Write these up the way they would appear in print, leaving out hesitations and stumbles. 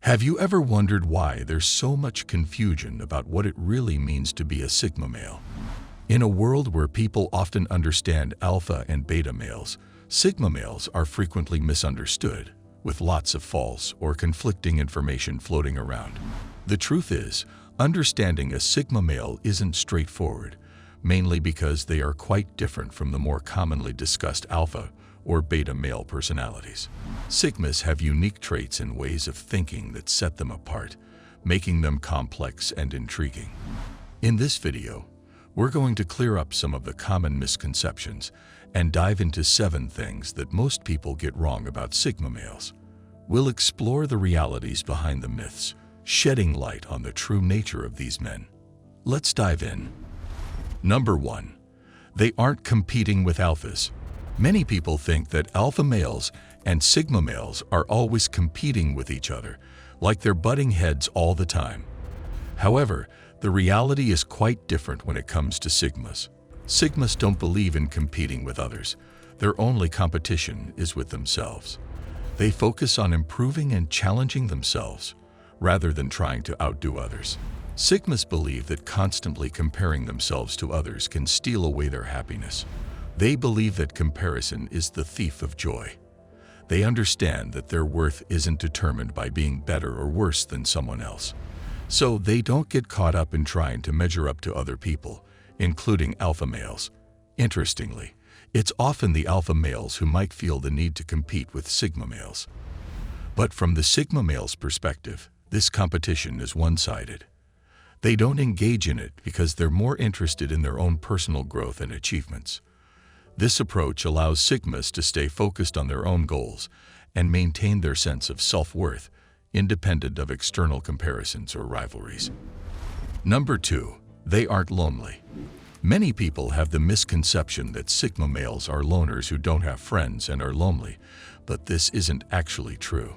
Have you ever wondered why there's so much confusion about what it really means to be a Sigma male? In a world where people often understand alpha and beta males, Sigma males are frequently misunderstood, with lots of false or conflicting information floating around. The truth is, understanding a Sigma male isn't straightforward, mainly because they are quite different from the more commonly discussed alpha or beta male personalities. Sigmas have unique traits and ways of thinking that set them apart, making them complex and intriguing. In this video, we're going to clear up some of the common misconceptions and dive into 7 things that most people get wrong about Sigma males. We'll explore the realities behind the myths, shedding light on the true nature of these men. Let's dive in. Number 1. They aren't competing with alphas. Many people think that alpha males and Sigma males are always competing with each other, like they're butting heads all the time. However, the reality is quite different when it comes to Sigmas. Sigmas don't believe in competing with others. Their only competition is with themselves. They focus on improving and challenging themselves, rather than trying to outdo others. Sigmas believe that constantly comparing themselves to others can steal away their happiness. They believe that comparison is the thief of joy. They understand that their worth isn't determined by being better or worse than someone else. So they don't get caught up in trying to measure up to other people, including alpha males. Interestingly, it's often the alpha males who might feel the need to compete with Sigma males. But from the Sigma male's perspective, this competition is one-sided. They don't engage in it because they're more interested in their own personal growth and achievements. This approach allows Sigmas to stay focused on their own goals and maintain their sense of self-worth, independent of external comparisons or rivalries. Number 2. They aren't lonely. Many people have the misconception that Sigma males are loners who don't have friends and are lonely, but this isn't actually true.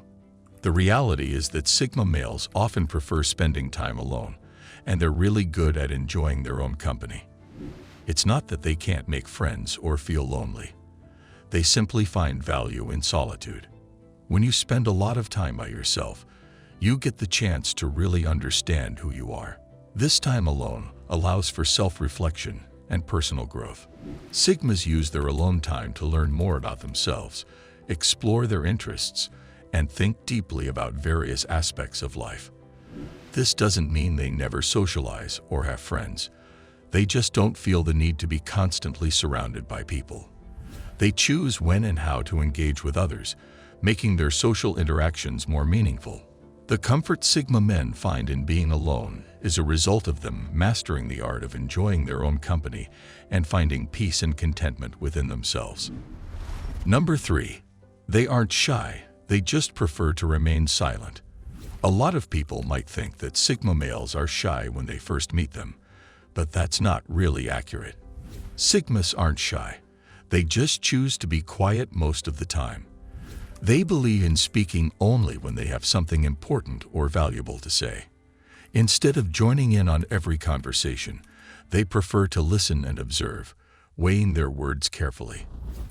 The reality is that Sigma males often prefer spending time alone, and they're really good at enjoying their own company. It's not that they can't make friends or feel lonely. They simply find value in solitude. When you spend a lot of time by yourself, you get the chance to really understand who you are. This time alone allows for self-reflection and personal growth. Sigmas use their alone time to learn more about themselves, explore their interests, and think deeply about various aspects of life. This doesn't mean they never socialize or have friends. They just don't feel the need to be constantly surrounded by people. They choose when and how to engage with others, making their social interactions more meaningful. The comfort Sigma men find in being alone is a result of them mastering the art of enjoying their own company and finding peace and contentment within themselves. Number 3. They aren't shy, they just prefer to remain silent. A lot of people might think that Sigma males are shy when they first meet them, but that's not really accurate. Sigmas aren't shy. They just choose to be quiet most of the time. They believe in speaking only when they have something important or valuable to say. Instead of joining in on every conversation, they prefer to listen and observe, weighing their words carefully.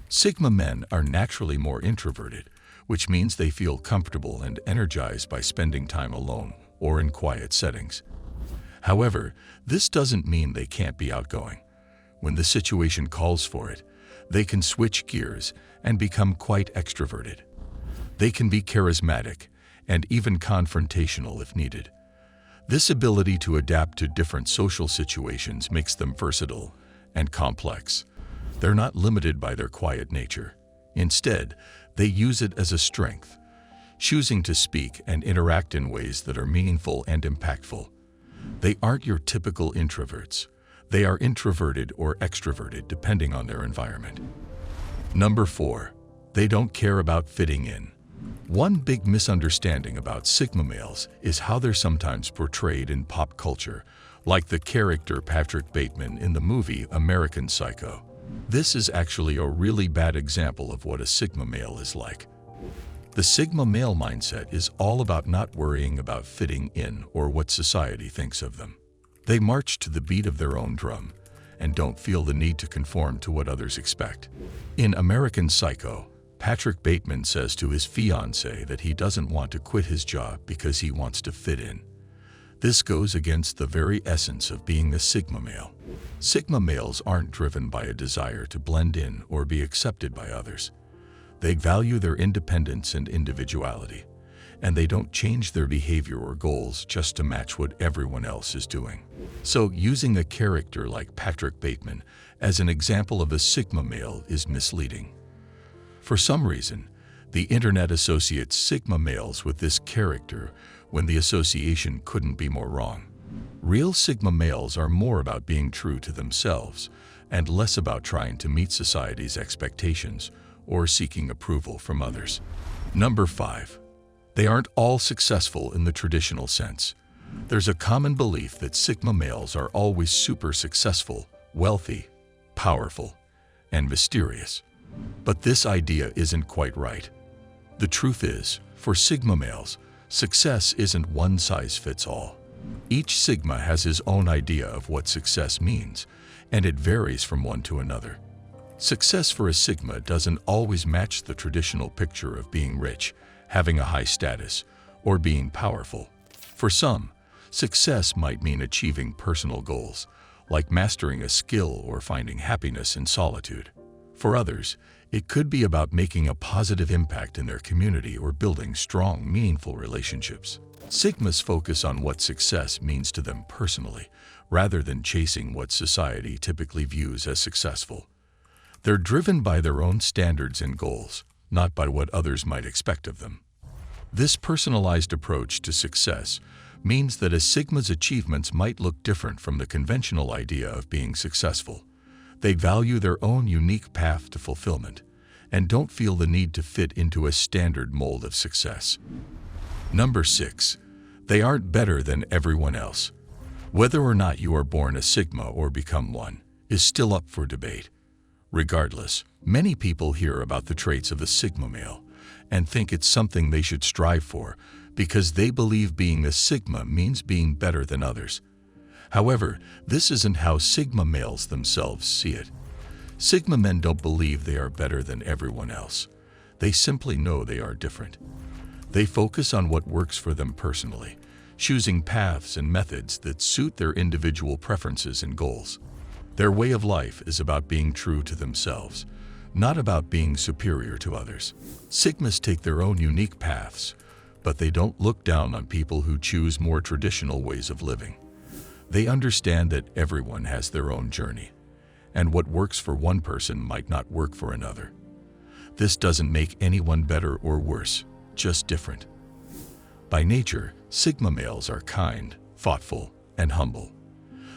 Sigma men are naturally more introverted, which means they feel comfortable and energized by spending time alone or in quiet settings. However, this doesn't mean they can't be outgoing. When the situation calls for it, they can switch gears and become quite extroverted. They can be charismatic and even confrontational if needed. This ability to adapt to different social situations makes them versatile and complex. They're not limited by their quiet nature. Instead, they use it as a strength, choosing to speak and interact in ways that are meaningful and impactful. They aren't your typical introverts. They are introverted or extroverted depending on their environment. Number 4. They don't care about fitting in. One big misunderstanding about Sigma males is how they're sometimes portrayed in pop culture, like the character Patrick Bateman in the movie American Psycho. This is actually a really bad example of what a Sigma male is like. The Sigma male mindset is all about not worrying about fitting in or what society thinks of them. They march to the beat of their own drum and don't feel the need to conform to what others expect. In American Psycho, Patrick Bateman says to his fiancée that he doesn't want to quit his job because he wants to fit in. This goes against the very essence of being a Sigma male. Sigma males aren't driven by a desire to blend in or be accepted by others. They value their independence and individuality, and they don't change their behavior or goals just to match what everyone else is doing. So, using a character like Patrick Bateman as an example of a Sigma male is misleading. For some reason, the internet associates Sigma males with this character when the association couldn't be more wrong. Real Sigma males are more about being true to themselves and less about trying to meet society's expectations or seeking approval from others. Number 5. They aren't all successful in the traditional sense. There's a common belief that Sigma males are always super successful, wealthy, powerful, and mysterious. But this idea isn't quite right. The truth is, for Sigma males, success isn't one size fits all. Each Sigma has his own idea of what success means, and it varies from one to another. Success for a Sigma doesn't always match the traditional picture of being rich, having a high status, or being powerful. For some, success might mean achieving personal goals, like mastering a skill or finding happiness in solitude. For others, it could be about making a positive impact in their community or building strong, meaningful relationships. Sigmas focus on what success means to them personally, rather than chasing what society typically views as successful. They're driven by their own standards and goals, not by what others might expect of them. This personalized approach to success means that a Sigma's achievements might look different from the conventional idea of being successful. They value their own unique path to fulfillment and don't feel the need to fit into a standard mold of success. Number 6. They aren't better than everyone else. Whether or not you are born a Sigma or become one is still up for debate. Regardless, many people hear about the traits of a Sigma male and think it's something they should strive for because they believe being a Sigma means being better than others. However, this isn't how Sigma males themselves see it. Sigma men don't believe they are better than everyone else. They simply know they are different. They focus on what works for them personally, choosing paths and methods that suit their individual preferences and goals. Their way of life is about being true to themselves, not about being superior to others. Sigmas take their own unique paths, but they don't look down on people who choose more traditional ways of living. They understand that everyone has their own journey, and what works for one person might not work for another. This doesn't make anyone better or worse, just different. By nature, Sigma males are kind, thoughtful, and humble.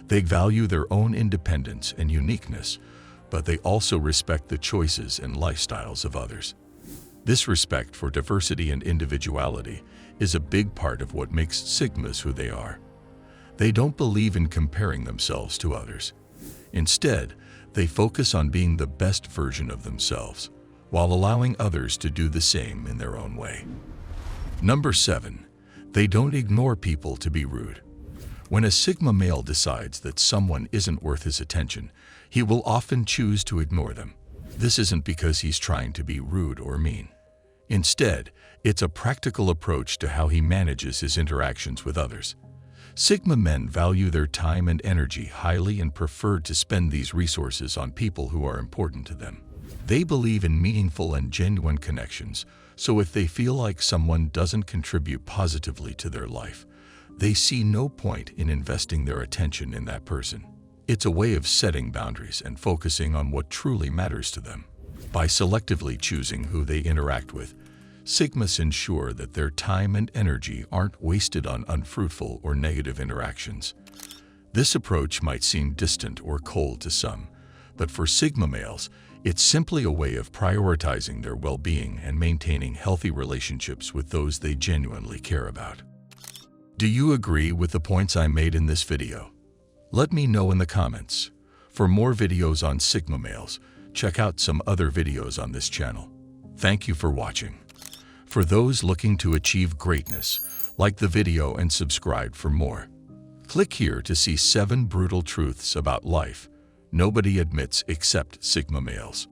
They value their own independence and uniqueness, but they also respect the choices and lifestyles of others. This respect for diversity and individuality is a big part of what makes Sigmas who they are. They don't believe in comparing themselves to others. Instead, they focus on being the best version of themselves, while allowing others to do the same in their own way. Number 7. They don't ignore people to be rude. When a Sigma male decides that someone isn't worth his attention, he will often choose to ignore them. This isn't because he's trying to be rude or mean. Instead, it's a practical approach to how he manages his interactions with others. Sigma men value their time and energy highly and prefer to spend these resources on people who are important to them. They believe in meaningful and genuine connections, so if they feel like someone doesn't contribute positively to their life, they see no point in investing their attention in that person. It's a way of setting boundaries and focusing on what truly matters to them. By selectively choosing who they interact with, Sigmas ensure that their time and energy aren't wasted on unfruitful or negative interactions. This approach might seem distant or cold to some, but for Sigma males, it's simply a way of prioritizing their well-being and maintaining healthy relationships with those they genuinely care about. Do you agree with the points I made in this video? Let me know in the comments. For more videos on Sigma males, check out some other videos on this channel. Thank you for watching. For those looking to achieve greatness, like the video and subscribe for more. Click here to see 7 brutal truths about life nobody admits except Sigma males.